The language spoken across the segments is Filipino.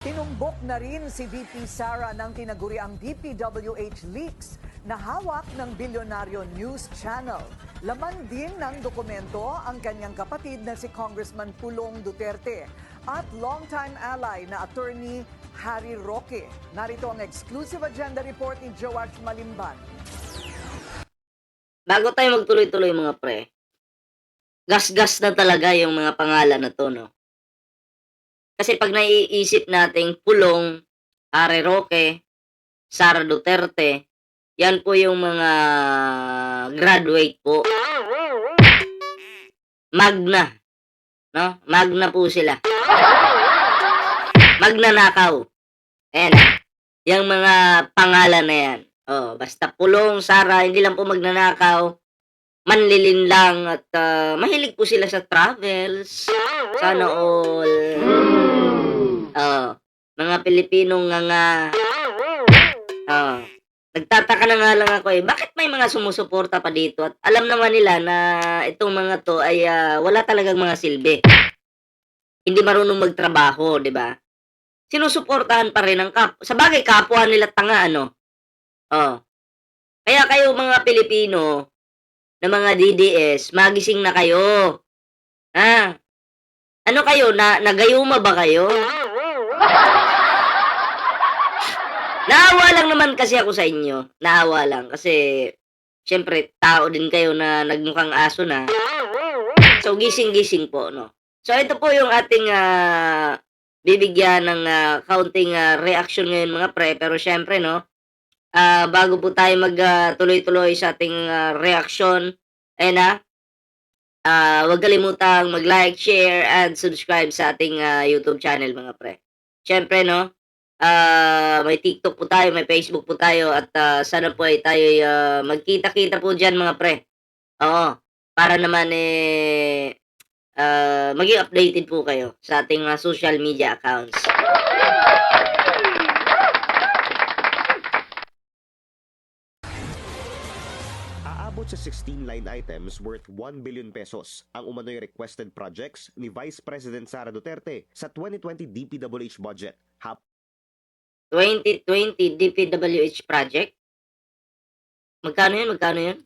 Tinumbok na rin si VP Sara ng tinaguriang DPWH leaks na hawak ng bilyonaryo news channel. Laman din ng dokumento ang kanyang kapatid na si Congressman Pulong Duterte at longtime ally na attorney Harry Roque. Narito ang exclusive agenda report ni George Malimban. Bago tayo magtuloy-tuloy mga pre, gas-gas na talaga yung mga pangalan na to, no? Kasi pag naiisip nating Pulong, Harry Roque, Sara Duterte, yan po yung mga graduate po. Magna, no? Magna po sila. Magnanakaw. Ayan, yung mga pangalan na yan. Oh, basta Pulong, Sara, hindi lang po magnanakaw, manlilin lang at mahilig po sila sa travels. Sana all. Mga Pilipinong nga. Nagtataka na nga lang ako bakit may mga sumusuporta pa dito at alam naman nila na itong mga to ay wala talagang mga silbi. Hindi marunong magtrabaho, di ba? Sinusuportahan pa rin ng sa bagay kapwa nila tanga, ano? Kaya kayo mga Pilipino na mga DDS, magising na kayo. Ano kayo? Nagayuma ba kayo? Naawa lang naman kasi ako sa inyo. Naawa lang. Kasi, syempre, tao din kayo na nagmukhang aso na. So, gising-gising po, no? So, ito po yung ating bibigyan ng counting reaction ngayon, mga pre. Pero, syempre, no? Bago po tayo tuloy-tuloy sa ating reaction, huwag kalimutang mag-like, share, and subscribe sa ating YouTube channel, mga pre. Syempre, no? May TikTok po tayo, may Facebook po tayo, at sana po ay tayo magkita-kita po dyan, mga pre. Oo, para naman maging updated po kayo sa ating social media accounts. Aabot sa 16 line items worth 1 billion pesos ang umano'y requested projects ni Vice President Sara Duterte sa 2020 DPWH budget. 2020 DPWH project? Magkano yun?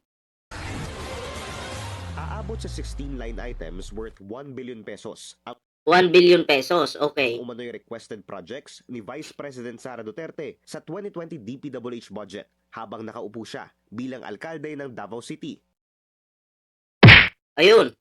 Aabot sa 16 line items worth 1 billion pesos ang 1 billion pesos, okay. umano'y requested projects ni Vice President Sara Duterte sa 2020 DPWH budget habang nakaupo siya bilang alkalde ng Davao City. Ayun.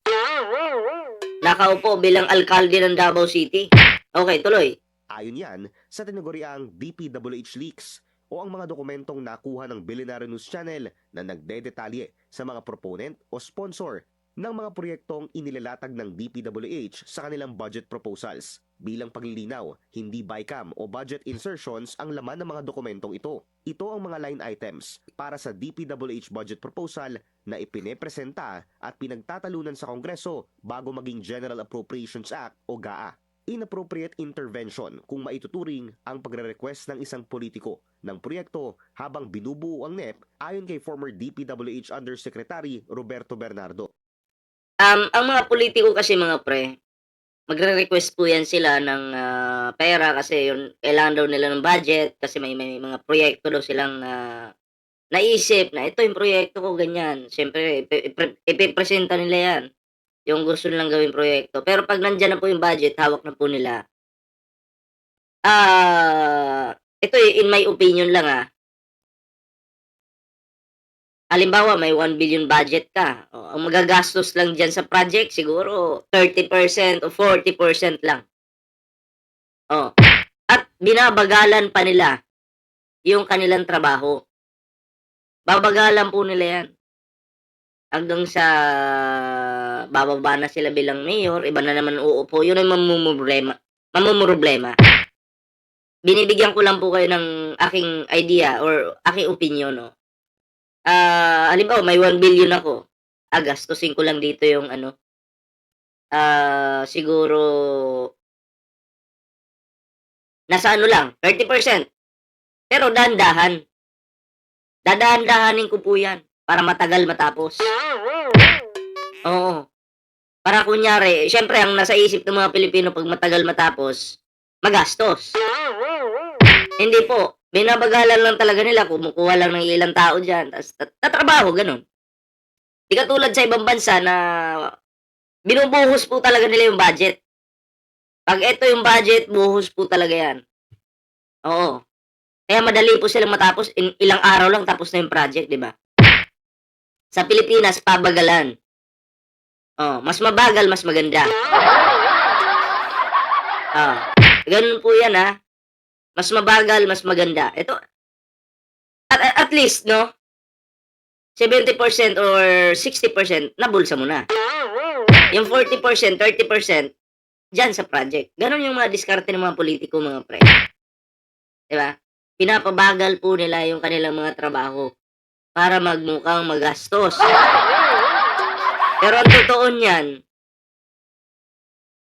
Nakaupo bilang alkalde ng Davao City. Okay, tuloy. Ayon yan sa tinaguriang DPWH leaks o ang mga dokumentong nakuha ng Billionaire News Channel na nagdedetalye sa mga proponent o sponsor ng mga proyektong inilalatag ng DPWH sa kanilang budget proposals. Bilang paglilinaw, hindi BICAM o budget insertions ang laman ng mga dokumentong ito. Ito ang mga line items para sa DPWH budget proposal na ipinepresenta at pinagtatalunan sa Kongreso bago maging General Appropriations Act o GAA. Inappropriate intervention kung maituturing ang pagre-request ng isang politiko ng proyekto habang binubuo ang NEP ayon kay former DPWH Undersecretary Roberto Bernardo. Ang mga politiko kasi, mga pre, magre-request po yan sila ng pera kasi yun, kailangan daw nila ng budget kasi may mga proyekto daw silang naisip na ito yung proyekto ko, ganyan. Siyempre, ipipresenta nila yan. Yung gusto nilang gawing proyekto. Pero pag nandyan na po yung budget, hawak na po nila. Ito in my opinion lang halimbawa, may 1 billion budget ka. Ang magagastos lang dyan sa project, siguro 30% o 40% lang. At binabagalan pa nila yung kanilang trabaho. Babagalan po nila yan. Hanggang sa bababa na sila bilang mayor, iba na naman uupo. Yun ay mamumroblema. Binibigyan ko lang po kayo ng aking idea or aking opinion, no? Halimbawa, may 1 billion ako. Gastusin ko lang dito yung siguro nasa lang, 30%. Pero dahan-dahan. Dadahan-dahanin ko po yan para matagal matapos. Oo. Para kunyari, syempre ang nasa isip ng mga Pilipino pag matagal matapos, magastos. Hindi po. Binabagalan lang talaga nila. Kumukuha lang ng ilang tao dyan. Tapos tatrabaho, ganun. Di katulad sa ibang bansa na binubuhos po talaga nila yung budget. Pag ito yung budget, buhos po talaga yan. Oo. Kaya madali po silang matapos. Ilang araw lang tapos na yung project, di ba? Sa Pilipinas, pabagalan. Oh, mas mabagal, mas maganda. Ganun po yan, ha. Mas mabagal, mas maganda. Ito, at least, no? 70% or 60% nabulsa mo na. Yung 40%, 30%, dyan sa project. Ganon yung mga diskarte ng mga politiko, mga pre. Diba? Pinapabagal po nila yung kanilang mga trabaho para magmukhang magastos. Pero ang totoo niyan,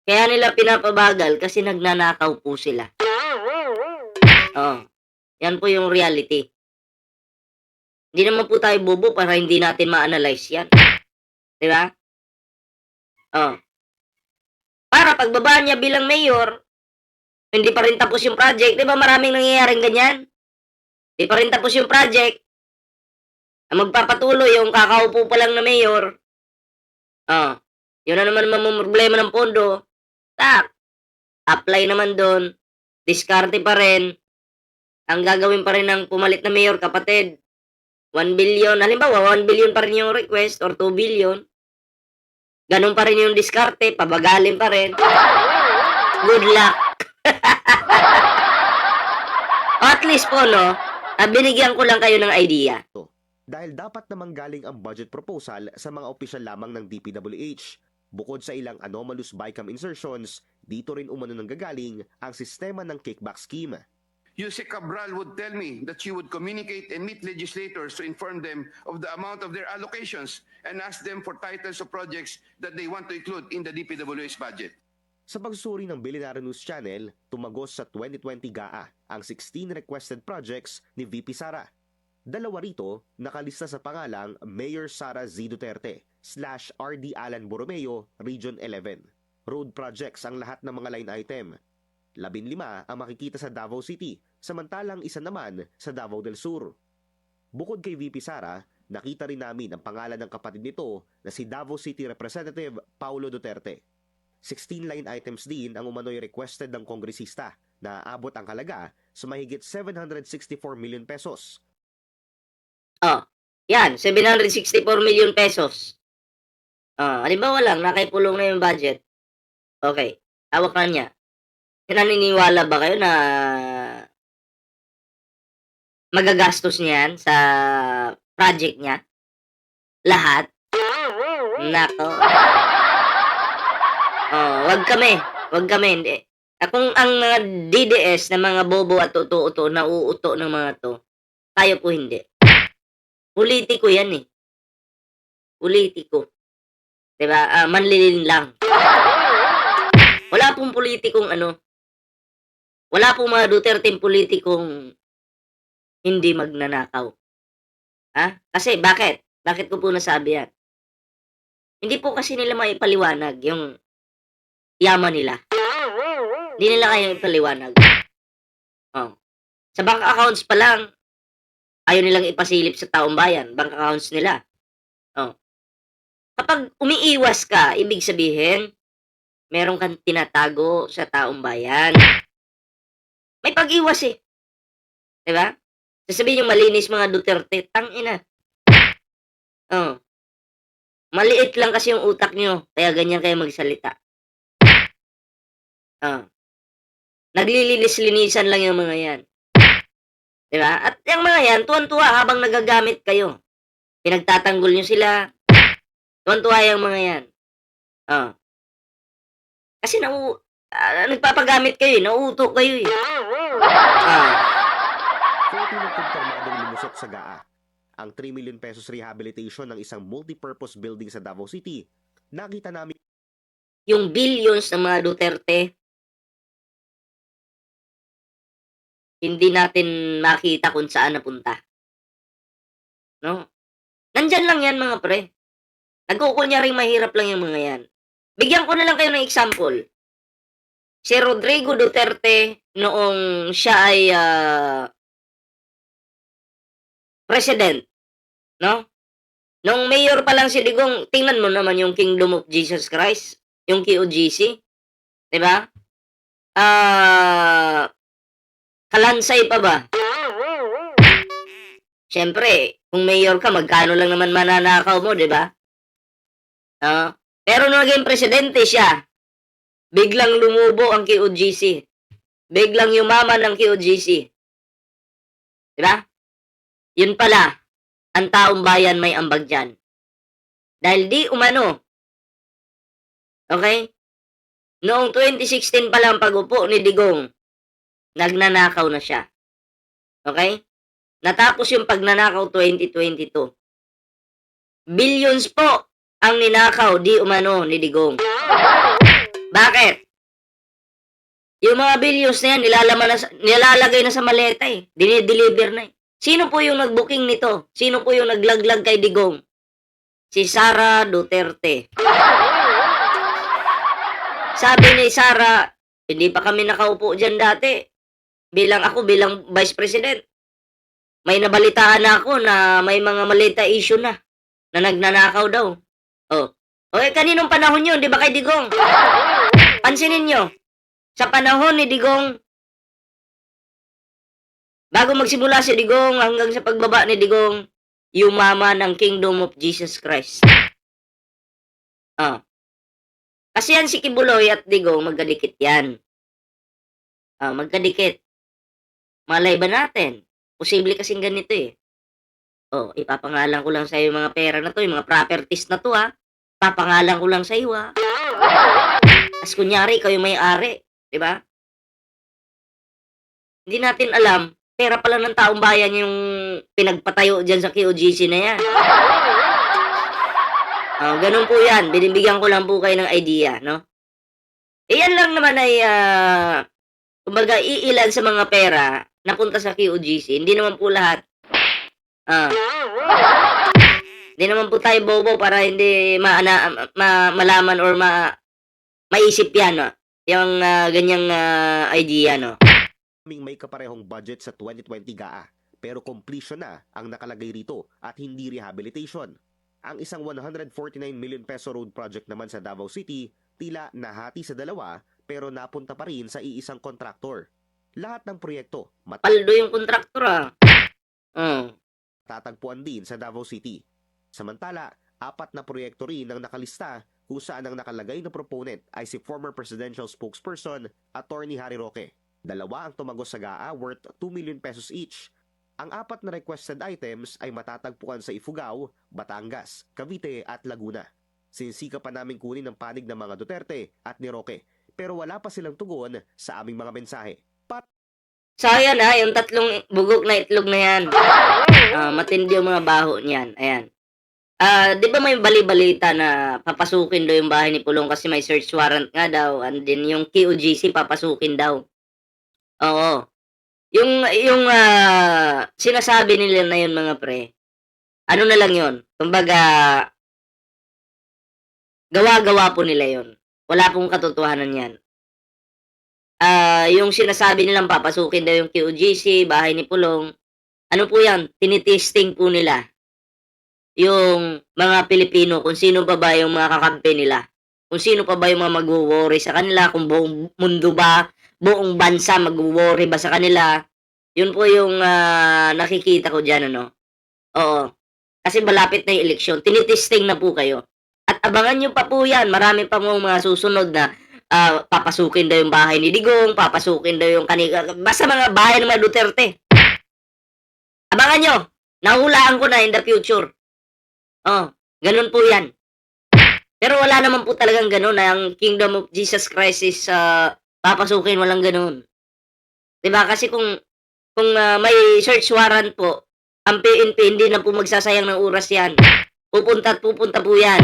kaya nila pinapabagal kasi nagnanakaw po sila. Oh, yan po yung reality. Hindi naman po tayo bobo para hindi natin ma-analyze yan. Diba? Oh. Para pagbaba niya bilang mayor, hindi pa rin tapos yung project. Diba maraming nangyayaring ganyan? Hindi pa rin tapos yung project. Ang magpapatuloy yung kakaupo pa lang na mayor. Oh. Yun na naman problema ng pondo. Tak. Apply naman doon. Diskarte pa rin. Ang gagawin pa rin ng pumalit na mayor, kapatid, 1 billion. Halimbawa, 1 billion pa rin yung request or 2 billion. Ganun pa rin yung diskarte, pabagalin pa rin. Good luck. At least po, no, binigyan ko lang kayo ng idea. Dahil dapat namang galing ang budget proposal sa mga opisyal lamang ng DPWH. Bukod sa ilang anomalous BICAM insertions, dito rin umano nang gagaling ang sistema ng kickback scheme. Yusek Cabral would tell me that she would communicate and meet legislators to inform them of the amount of their allocations and ask them for titles of projects that they want to include in the DPWH budget. Sa pagsusuri ng Billionaire News Channel, tumagos sa 2020 GAA ang 16 requested projects ni VP Sara. Dalawa rito nakalista sa pangalang Mayor Sara Z. Duterte / RD Alan Borromeo, Region 11. Road projects ang lahat ng mga line item. 15 ang makikita sa Davao City, samantalang isa naman sa Davao del Sur. Bukod kay VP Sara, nakita rin namin ang pangalan ng kapatid nito na si Davao City Representative Paulo Duterte. 16 line items din ang umano'y requested ng kongresista na aabot ang halaga sa mahigit 764 million pesos. Oh, yan, 764 million pesos. Halimbawa lang, nakaipulong na yung budget. Okay, hawak na niya. Naniniwala ba kayo na magagastos niyan sa project niya? Lahat? Nako. Wag kami, hindi. Kung ang mga DDS na mga bobo at uto-uto, nauuto ng mga to, tayo po hindi. Politiko yan eh. Politiko. Diba? Manlilin lang. Wala pong politikong wala pong mga Duterteng politikong hindi magnanakaw. Kasi bakit? Bakit ko po nasabi yan? Hindi po kasi nila maipaliwanag yung yaman nila. Hindi nila kaya ipaliwanag. Sa bank accounts pa lang, ayaw nilang ipasilip sa taong bayan. Bank accounts nila. Kapag umiiwas ka, ibig sabihin, meron kang tinatago sa taong bayan. May pag-iwas eh. Diba? Sasabihin yung malinis mga Duterte, tangina. Maliit lang kasi yung utak nyo, kaya ganyan kayo magsalita. Naglilinis-linisan lang yung mga yan. Diba? At yung mga yan, tuwan-tuwa habang nagagamit kayo. Pinagtatanggol nyo sila. Tuwan-tuwa yung mga yan. Kasi nagpapagamit kayo eh, nauutok kayo eh. 40 ng kumpirmadong lumusot sa GAA. Ang 3 million pesos rehabilitation ng isang multi-purpose building sa Davao City. Nakita namin Yung billions ng mga Duterte, hindi natin makita kung saan napunta. No? Nandyan lang yan mga pre. Nagkukunyaring mahirap lang yung mga yan. Bigyan ko na lang kayo ng example. si Rodrigo Duterte noong siya ay president, no? Nung mayor pa lang si Digong, tingnan mo naman yung Kingdom of Jesus Christ, yung KOGC, 'di ba? Kalansay pa ba? Siyempre, kung mayor ka, magkano lang naman mananakaw mo, 'di ba? Pero nung naging presidente siya, biglang lumubo ang KOGC. Biglang yumaman ang KOGC. 'Di ba? Yun pala, ang taong bayan may ambag dyan. Dahil di umano, okay? Noong 2016 pa lang pag-upo ni Digong, nagnanakaw na siya. Okay? Natapos yung pagnanakaw 2022. Billions po ang ninakaw di umano ni Digong. Bakit? Yung mga billions na yan, nilalagay na sa maleta eh. Dinideliver na eh. Sino po yung nag-booking nito? Sino po yung naglaglag kay Digong? Si Sara Duterte. Sabi ni Sara, hindi pa kami nakaupo dyan dati. Bilang Vice President. May nabalitaan na ako na may mga malita issue na nagnanakaw daw. Okay, kaninong panahon yun? Di ba kay Digong? Pansinin nyo, sa panahon ni Digong, bago magsimula si Digong hanggang sa pagbaba ni Digong, yumaman ang Kingdom of Jesus Christ. Kasi yan si Kibuloy at Digong, magkadikit yan. Magkadikit. Malay ba natin? Posible kasing ganito eh. Ipapangalan ko lang sa iyo mga pera na to, yung mga properties na to ha. Papangalan ko lang sa iyo ha. As kunyari, ikaw yung may-ari. Diba? Hindi natin alam, pera pala ng taong bayan yung pinagpatayo dyan sa KOGC na yan. Ganun po yan. Binibigyan ko lang po kayo ng idea, no? Yan lang naman ay, kumbaga, iilan sa mga pera napunta sa KOGC. Hindi naman po lahat. Hindi naman po tayo bobo para hindi malaman or maisip yan, no? Yung ganyang idea, no? May kaparehong budget sa 2020 GAA, pero completion na ang nakalagay rito at hindi rehabilitation. Ang isang 149 million peso road project naman sa Davao City, tila nahati sa dalawa pero napunta pa rin sa iisang kontraktor. Lahat ng proyekto Paldo yung kontraktor tatagpuan din sa Davao City. Samantala, 4 na proyekto rin ang nakalista kung saan ang nakalagay na proponent ay si former presidential spokesperson, Attorney Harry Roque. 2 ang tumagos sa GAA worth 2 million pesos each. Ang 4 na requested items ay matatagpuan sa Ifugao, Batangas, Cavite at Laguna. Sinisika pa namin kunin ang panig ng mga Duterte at ni Roque, pero wala pa silang tugon sa aming mga mensahe. Sayang yung 3 bugok na itlog na yan. Matindi yung mga baho niyan. Ayan. Di ba may bali-balita na papasukin daw yung bahay ni Pulong kasi may search warrant nga daw, and then yung KOGC papasukin daw. Oo. Yung sinasabi nila na yun mga pre, ano na lang yun? Kumbaga, gawa-gawa po nila yun. Wala pong katotohanan yan. Yung sinasabi nilang papasukin daw yung KOGC, bahay ni Pulong, ano po yan? Tinitesting po nila yung mga Pilipino kung sino pa ba yung mga kakampi nila. Kung sino pa ba yung mga mag-worry sa kanila, kung buong mundo ba, buong bansa mag-worry ba sa kanila. Yun po yung nakikita ko dyan, ano? Oo. Kasi malapit na yung eleksyon. Tinitesting na po kayo. At abangan nyo pa po yan. Marami pa mga susunod na papasukin daw yung bahay ni Digong, papasukin daw yung kanila. Basta mga bahay ng mga Duterte. Abangan nyo. Nahulaan ko na in the future. Ganun po yan. Pero wala naman po talagang ganun na ang Kingdom of Jesus Christ is papasukin, walang ganun. Diba? Kasi kung may search warrant po, ang PNP hindi na po magsasayang ng oras yan. Pupunta at pupunta po yan.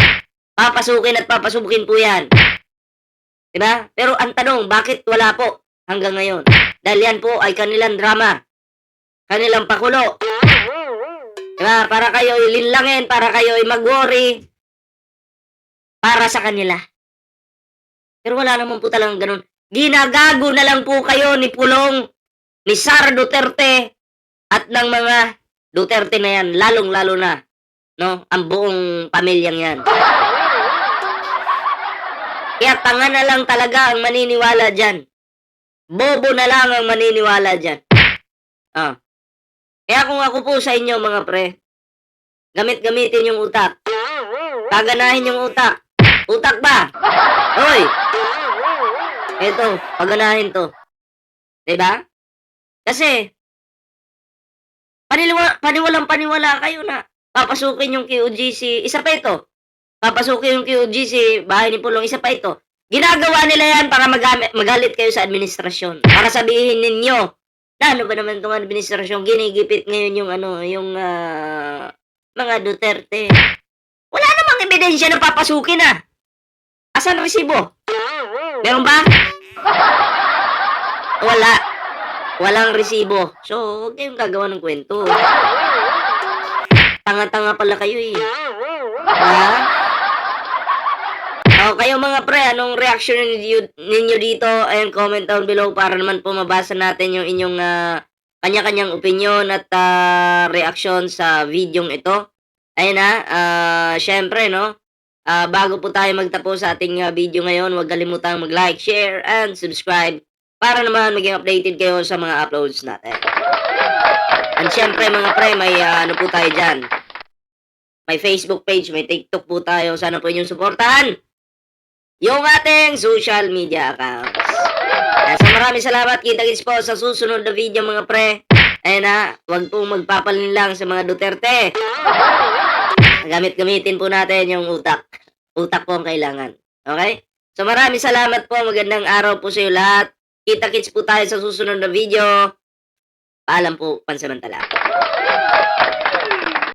Papasukin at papasukin po yan. Diba? Pero ang tanong, bakit wala po hanggang ngayon? Dahil yan po ay kanilang drama. Kanilang pakulo. Diba? Para kayo linlangin, para kayo mag-worry. Para sa kanila. Pero wala naman po talagang ganun. ginagago na lang po kayo ni Pulong, ni Sara Duterte, at ng mga Duterte na yan, lalong-lalo na, no? Ang buong pamilyang yan. Kaya tanga na lang talaga ang maniniwala dyan. Bobo na lang ang maniniwala dyan. Ah. Kaya kung ako po sa inyo, mga pre, gamitin yung utak. Paganahin yung utak. Utak ba? Hoy! Eto, paganahin to. Diba? Kasi, paniwalang-paniwala kayo na papasukin yung QGC. Isa pa ito. Papasukin yung QGC, bahay ni Pulong. Isa pa ito. Ginagawa nila yan para magalit kayo sa administrasyon. Para sabihin ninyo, na ano ba naman itong administrasyon, ginigipit ngayon yung mga Duterte. Wala namang ebidensya na papasukin ah. Asan resibo? Meron ba? Wala. Walang resibo. So, huwag kayong gagawa ng kwento. Tanga-tanga pala kayo eh. Ha? O, kayo mga pre, anong reaction ninyo dito? Ayan, comment down below para naman po mabasa natin yung inyong kanya-kanyang opinion at reaction sa videong ito. Ayun syempre, no? Bago po tayo magtapos sa ating video ngayon, huwag kalimutang mag-like, share, and subscribe para naman maging updated kayo sa mga uploads natin. And syempre, mga pre, may ano po tayo dyan. May Facebook page, may TikTok po tayo. Sana po inyong suportahan yung ating social media accounts. So maraming salamat. Kita-kits po sa susunod na video, mga pre. Ayun huwag pong magpapalin lang sa mga Duterte. Gamitin po natin yung utak. Utak po ang kailangan. Okay? So maraming salamat po. Magandang araw po sa iyo lahat. Kita-kits po tayo sa susunod na video. Paalam po pansamantala.